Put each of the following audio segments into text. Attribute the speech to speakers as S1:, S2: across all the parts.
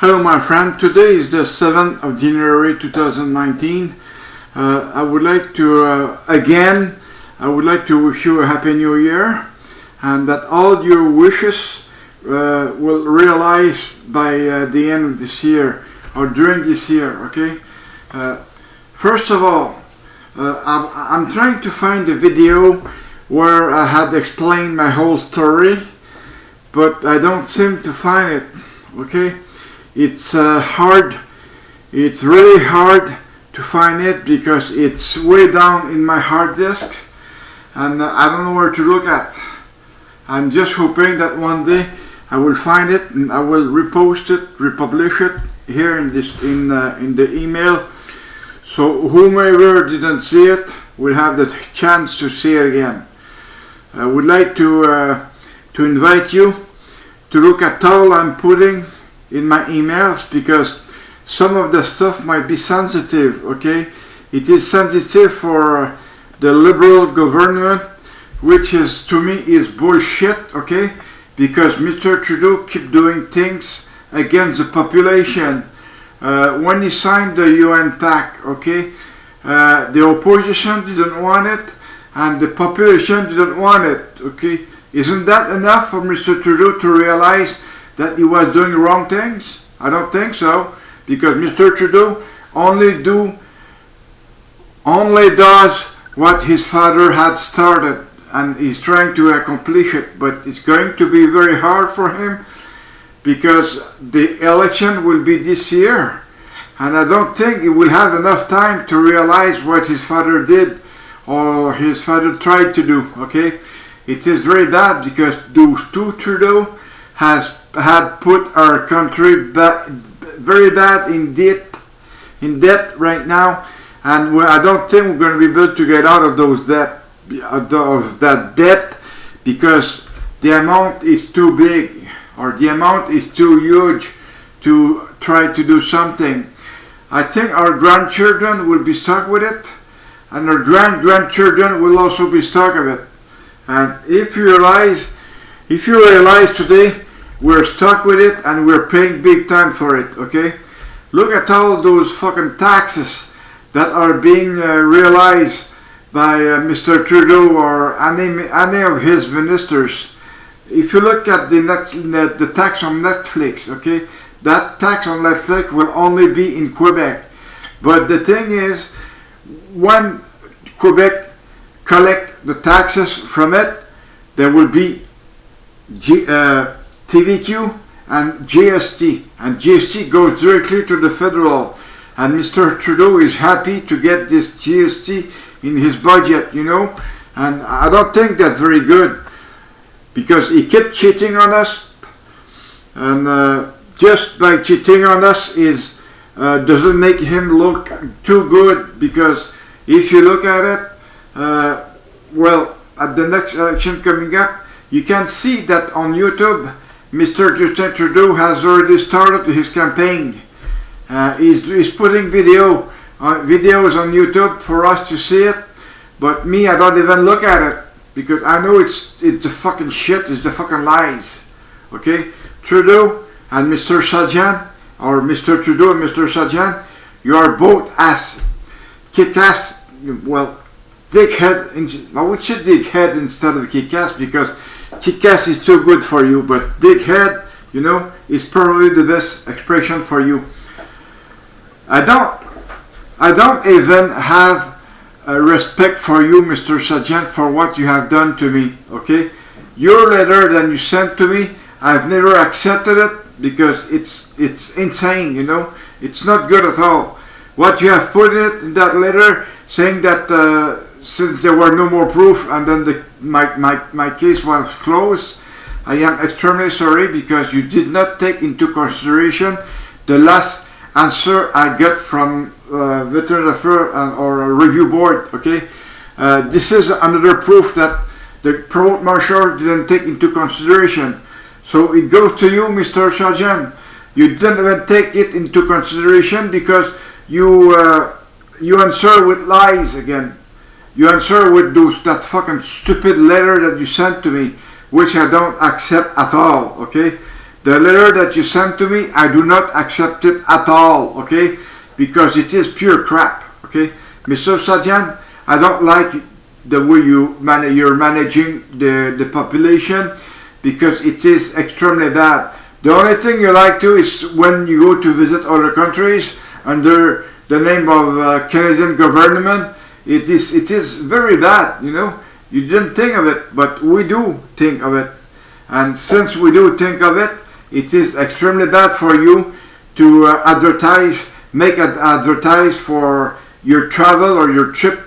S1: Hello my friend, today is the 7th of January 2019. I would like to wish you a happy new year and that all your wishes will realize by the end of this year or during this year, okay? First of all, I'm trying to find a video where I had explained my whole story, but I don't seem to find it, okay? It's it's really hard to find it because it's way down in my hard disk and I don't know where to look at. I'm just hoping that one day I will find it and I will repost it, republish it here in the email, so whomever didn't see it will have the chance to see it again. I would like to invite you to look at all I'm putting in my emails, because some of the stuff might be sensitive, okay? It is sensitive for the liberal government, which is, to me, is bullshit, okay? Because Mr. Trudeau keep doing things against the population. When he signed the UN Pact, okay, the opposition didn't want it and the population didn't want it, okay? Isn't that enough for Mr. Trudeau to realize that he was doing wrong things? I don't think so, because Mr. Trudeau only does what his father had started and he's trying to accomplish it, but it's going to be very hard for him because the election will be this year and I don't think he will have enough time to realize what his father did or his father tried to do, okay? It is very bad because those two Trudeau had put our country very bad in debt right now, and I don't think we're going to be able to get out of that debt because the amount is too big or the amount is too huge to try to do something. I think our grandchildren will be stuck with it, and our grandchildren will also be stuck with it. And if you realize today, we're stuck with it and we're paying big time for it, okay? Look at all those fucking taxes that are being realized by Mr. Trudeau or any of his ministers. If you look at the tax on Netflix, okay, that tax on Netflix will only be in Quebec. But the thing is, when Quebec collect the taxes from it, there will be TVQ and GST, and GST goes directly to the federal, and Mr. Trudeau is happy to get this GST in his budget, you know, and I don't think that's very good because he kept cheating on us, and just by cheating on us doesn't make him look too good, because if you look at it, well, at the next election coming up, you can see that on YouTube Mr. Justin Trudeau has already started his campaign. He's putting videos on YouTube for us to see it, but me, I don't even look at it because I know it's the fucking shit, it's the fucking lies. Okay, Trudeau and Mr. Sajjan, or Mr. Trudeau and Mr. Sajjan, you are both kick-ass, well, dickhead. I would say dickhead instead of kick-ass because kick-ass is too good for you, but dickhead, you know, is probably the best expression for you. I don't even have respect for you, Mr. Sajjan, for what you have done to me, okay? Your letter that you sent to me, I've never accepted it because it's insane, you know? It's not good at all. What you have put in that letter, saying that since there were no more proof and then my case was closed, I am extremely sorry because you did not take into consideration the last answer I got from Veteran Affairs or a review board, okay? This is another proof that the Provost Marshal didn't take into consideration. So it goes to you, Mr. Sajjan. You didn't even take it into consideration because you answer with lies again. You answer with that fucking stupid letter that you sent to me, which I don't accept at all, okay? the letter that you sent to me, I do not accept it at all, okay? Because it is pure crap, okay? Mr. Sadian, I don't like the way you're managing the population, because it is extremely bad. The only thing you like to is when you go to visit other countries under the name of Canadian government. It is very bad, you know. You didn't think of it, but we do think of it. And since we do think of it, it is extremely bad for you to advertise for your travel or your trip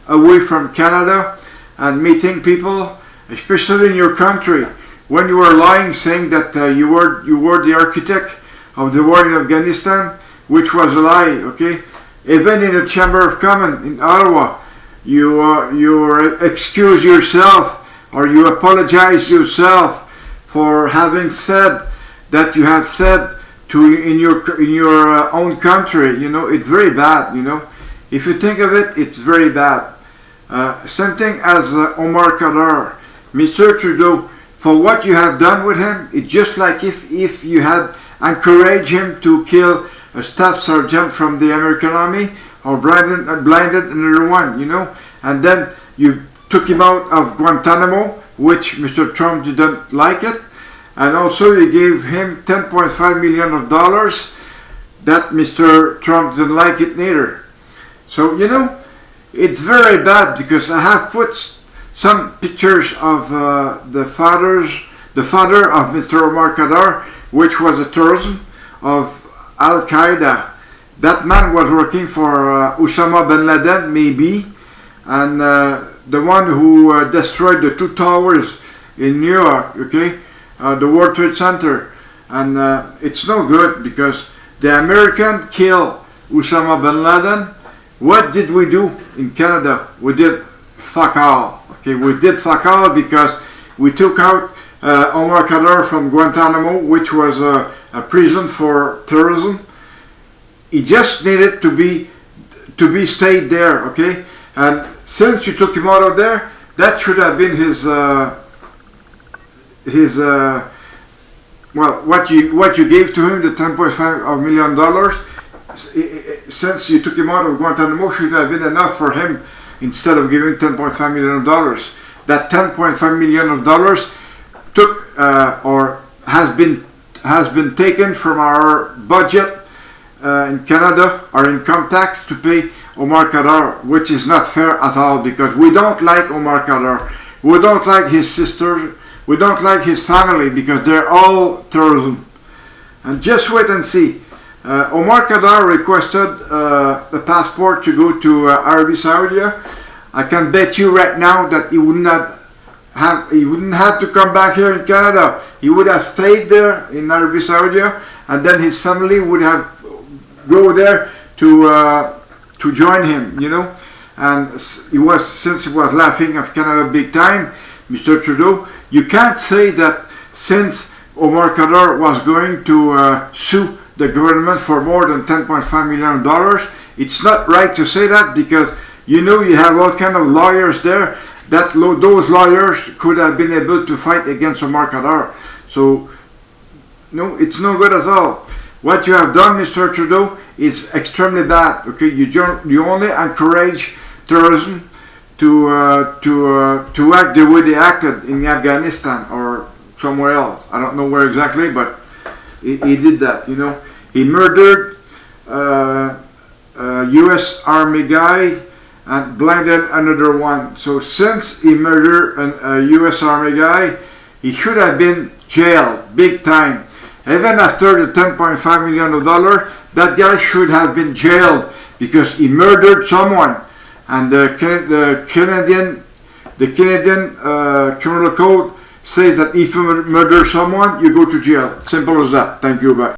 S1: away from Canada and meeting people, especially in your country. When you were lying, saying that you were the architect of the war in Afghanistan, which was a lie, okay? Even in the Chamber of Commons in Ottawa, you excuse yourself, or you apologize yourself for having said that you have said in your own country. You know, it's very bad. You know, if you think of it, it's very bad. Same thing as Omar Khadr, Mr. Trudeau. For what you have done with him, it's just like if you had encouraged him to kill a staff sergeant from the American Army, or blinded another one, you know, and then you took him out of Guantanamo, which Mr. Trump didn't like it, and also you gave him $10.5 million that Mr. Trump didn't like it neither. So, you know, it's very bad, because I have put some pictures of the father of Mr. Omar Khadr, which was a terrorist of Al-Qaeda. That man was working for Osama bin Laden, maybe, and the one who destroyed the 2 towers in New York, okay, the World Trade Center. And it's no good, because the American killed Osama bin Laden. What did we do in Canada? We did fuck all. Okay, we did fuck all, because we took out Omar Khadr from Guantanamo, which was a prison for terrorism. He just needed to be stayed there, okay? And since you took him out of there, that should have been his well, what you gave to him, the $10.5 million. Since you took him out of Guantanamo, should have been enough for him, instead of giving $10.5 million. That $10.5 million took or has been taken from our budget in Canada, our income tax, to pay Omar Khadr, which is not fair at all, because we don't like Omar Khadr. We don't like his sister. We don't like his family, because they're all terrorism. And just wait and see. Omar Khadr requested a passport to go to Arabia Saudi. I can bet you right now that he wouldn't have to come back here in Canada. He would have stayed there in Arabia Saudi, and then his family would have go there to join him, you know. And since he was laughing at Canada big time, Mr. Trudeau, you can't say that since Omar Khadr was going to sue the government for more than $10.5 million, it's not right to say that, because you know you have all kind of lawyers there, that those lawyers could have been able to fight against Omar Khadr. So, no, it's no good at all. What you have done, Mr. Trudeau, is extremely bad. Okay, you only encourage terrorism to act the way they acted in Afghanistan or somewhere else. I don't know where exactly, but he did that. You know, he murdered a U.S. Army guy and blinded another one. So since he murdered a U.S. Army guy, he should have been jailed big time. Even after the $10.5 million, that guy should have been jailed, because he murdered someone. And the Canadian criminal code says that if you murder someone, you go to jail. Simple as that. Thank you. Bye.